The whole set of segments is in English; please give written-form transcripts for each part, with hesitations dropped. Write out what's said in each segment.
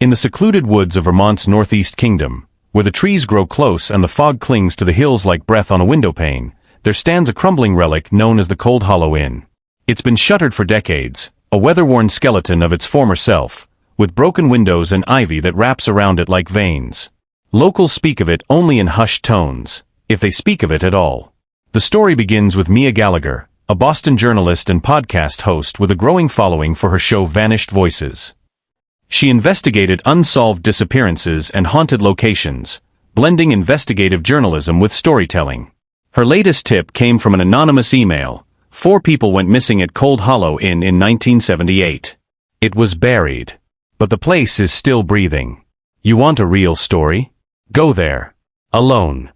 In the secluded woods of Vermont's northeast kingdom, where the trees grow close and the fog clings to the hills like breath on a windowpane, there stands a crumbling relic known as the Cold Hollow Inn. It's been shuttered for decades, a weather-worn skeleton of its former self, with broken windows and ivy that wraps around it like veins. Locals speak of it only in hushed tones, if they speak of it at all. The story begins with Mia Gallagher, a Boston journalist and podcast host with a growing following for her show Vanished Voices. She investigated unsolved disappearances and haunted locations, blending investigative journalism with storytelling. Her latest tip came from an anonymous email. 4 people went missing at Cold Hollow Inn in 1978. It was buried. But the place is still breathing. You want a real story? Go there. Alone.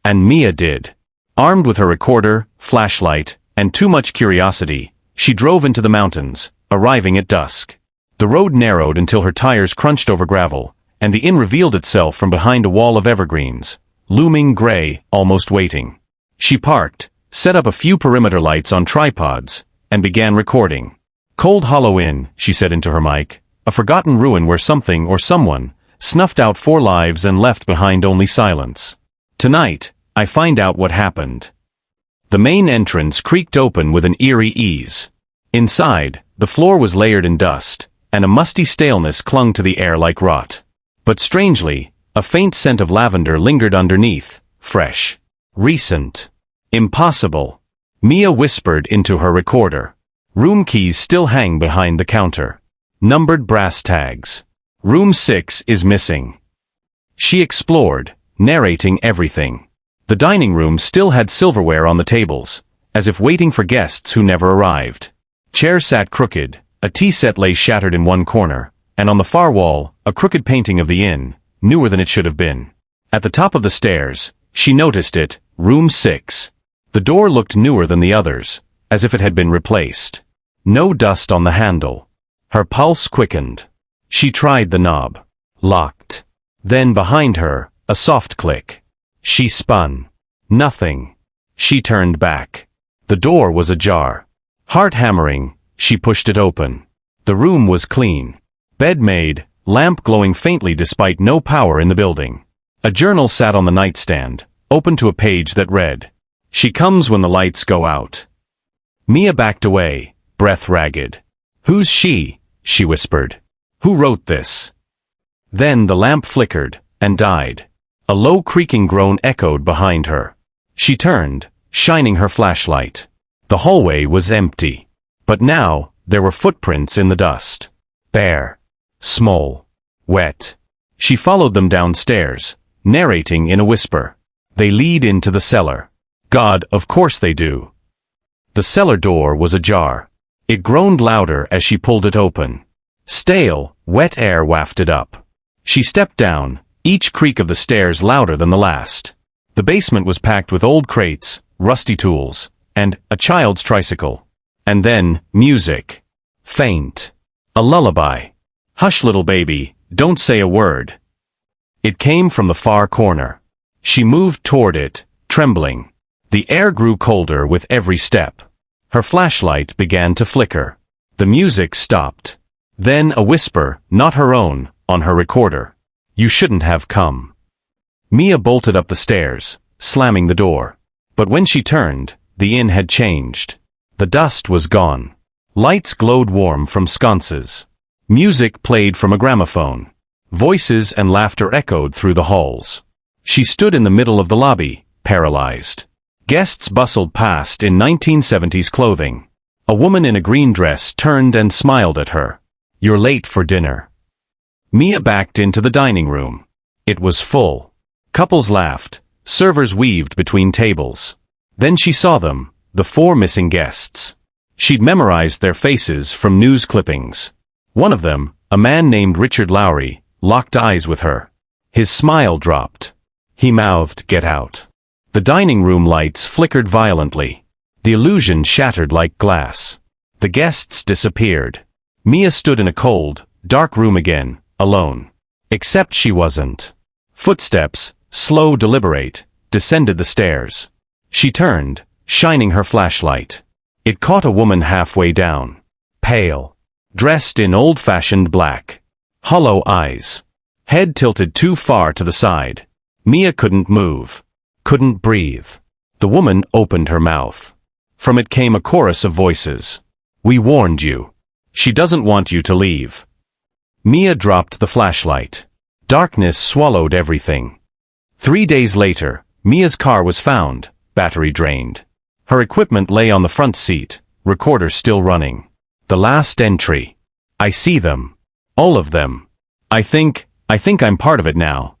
And Mia did. Armed with her recorder, flashlight, and too much curiosity, she drove into the mountains, arriving at dusk. The road narrowed until her tires crunched over gravel, and the inn revealed itself from behind a wall of evergreens, looming gray, almost waiting. She parked, set up a few perimeter lights on tripods, and began recording. Cold Hollow Inn, she said into her mic, a forgotten ruin where something or someone snuffed out 4 lives and left behind only silence. Tonight, I find out what happened. The main entrance creaked open with an eerie ease. Inside, the floor was layered in dust, and a musty staleness clung to the air like rot. But strangely, a faint scent of lavender lingered underneath, fresh, recent, impossible. Mia whispered into her recorder. Room keys still hang behind the counter. Numbered brass tags. Room 6 is missing. She explored, narrating everything. The dining room still had silverware on the tables, as if waiting for guests who never arrived. Chairs sat crooked, a tea set lay shattered in one corner, and on the far wall, a crooked painting of the inn, newer than it should have been. At the top of the stairs, she noticed it, Room 6. The door looked newer than the others, as if it had been replaced. No dust on the handle. Her pulse quickened. She tried the knob. Locked. Then behind her, a soft click. She spun. Nothing. She turned back. The door was ajar. Heart hammering, she pushed it open. The room was clean. Bed made, lamp glowing faintly despite no power in the building. A journal sat on the nightstand, open to a page that read, "She comes when the lights go out." Mia backed away, breath ragged. "Who's she?" she whispered. "Who wrote this?" Then the lamp flickered, and died. A low creaking groan echoed behind her. She turned, shining her flashlight. The hallway was empty. But now, there were footprints in the dust. Bare. Small. Wet. She followed them downstairs, narrating in a whisper. "They lead into the cellar. God, of course they do." The cellar door was ajar. It groaned louder as she pulled it open. Stale, wet air wafted up. She stepped down, each creak of the stairs louder than the last. The basement was packed with old crates, rusty tools, and a child's tricycle. And then, music. Faint. A lullaby. "Hush, little baby, don't say a word." It came from the far corner. She moved toward it, trembling. The air grew colder with every step. Her flashlight began to flicker. The music stopped. Then a whisper, not her own, on her recorder. "You shouldn't have come." Mia bolted up the stairs, slamming the door. But when she turned, the inn had changed. The dust was gone. Lights glowed warm from sconces. Music played from a gramophone. Voices and laughter echoed through the halls. She stood in the middle of the lobby, paralyzed. Guests bustled past in 1970s clothing. A woman in a green dress turned and smiled at her. "You're late for dinner." Mia backed into the dining room. It was full. Couples laughed. Servers weaved between tables. Then she saw them, the 4 missing guests. She'd memorized their faces from news clippings. One of them, a man named Richard Lowry, locked eyes with her. His smile dropped. He mouthed, "Get out." The dining room lights flickered violently. The illusion shattered like glass. The guests disappeared. Mia stood in a cold, dark room again, alone. Except she wasn't. Footsteps, slow, deliberate, descended the stairs. She turned, shining her flashlight. It caught a woman halfway down. Pale. Dressed in old-fashioned black. Hollow eyes. Head tilted too far to the side. Mia couldn't move. Couldn't breathe. The woman opened her mouth. From it came a chorus of voices. We warned you. She doesn't want you to leave. Mia dropped the flashlight. Darkness swallowed everything. 3 days later, Mia's car was found, battery drained. Her equipment lay on the front seat, recorder still running. The last entry. I see them. All of them. I think I'm part of it now.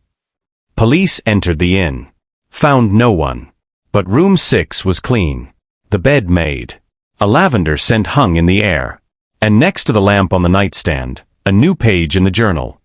Police entered the inn. Found no one. But room 6 was clean. The bed made. A lavender scent hung in the air. And next to the lamp on the nightstand, a new page in the journal.